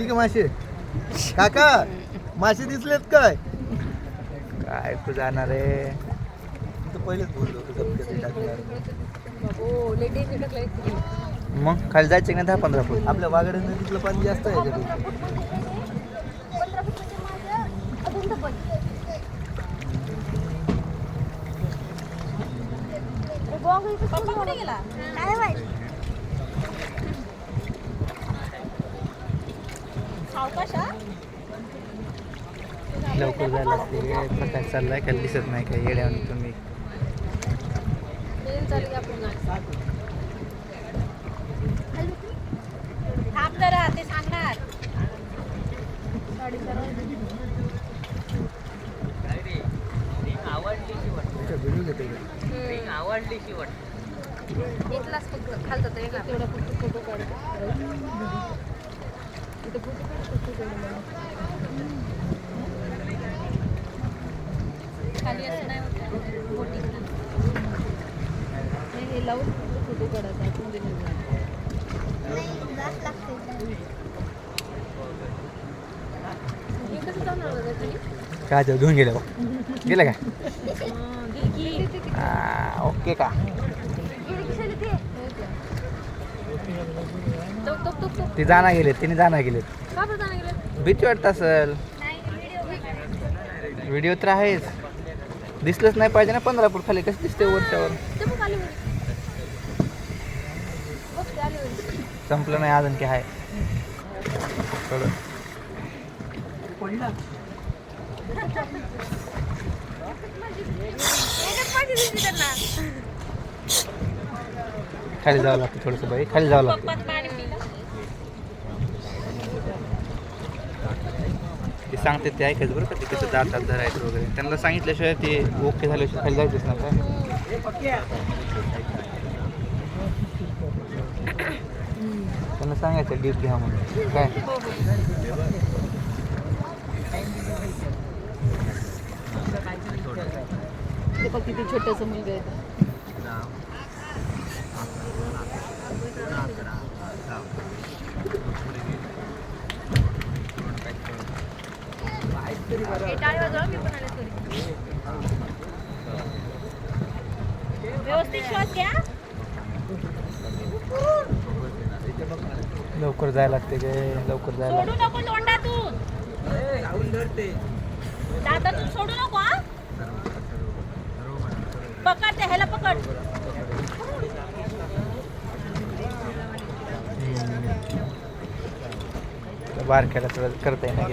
दिसली का मासे काका मासे दिसलेत काय काय तू जाणार आहे पहिलेच बोललो मग खाली जायचे का 10-15 फूट आपल्या वागड नदीतलं पाणी जास्त आहे लवकर जायला लागते प्रकाश चाललाय काही दिसत नाही काय येड्यावर तुम्ही ते सांगणार आवडली शेवट इथलाच खालत तेवढा फोटो खाली असं नाही होत हे लावून फोटो काढायचा काय ते घेऊन गेले गेलं का ओके का ते जाणार गेलेत तिने जाणार गेलेत भीती वाटत असेल व्हिडिओ तर आहेच दिसलंच नाही पाहिजे ना 15 फूट खाली कसं दिसते वरच्यावर संपलं नाही अजून की आहे खाली जावं लागतं थोडंसं बाई खाली जावं लागतं ते सांगते ते ऐकायचं बरं का ते कसं जातात धरायचं वगैरे त्यांना सांगितल्याशिवाय ते ओके झाल्याशिवाय खाली जायचंच ना काय त्यांना सांगायचं डीप घ्या म्हणून काय किती छोटंसं मुलगा आहे व्यवस्थित श्वास घ्या लवकर जायला लागते काय लवकर जायला सोडू नको तोंडातून दातातून सोडू नको हा पकड ते ह्याला पकड बारक्याला करता येणार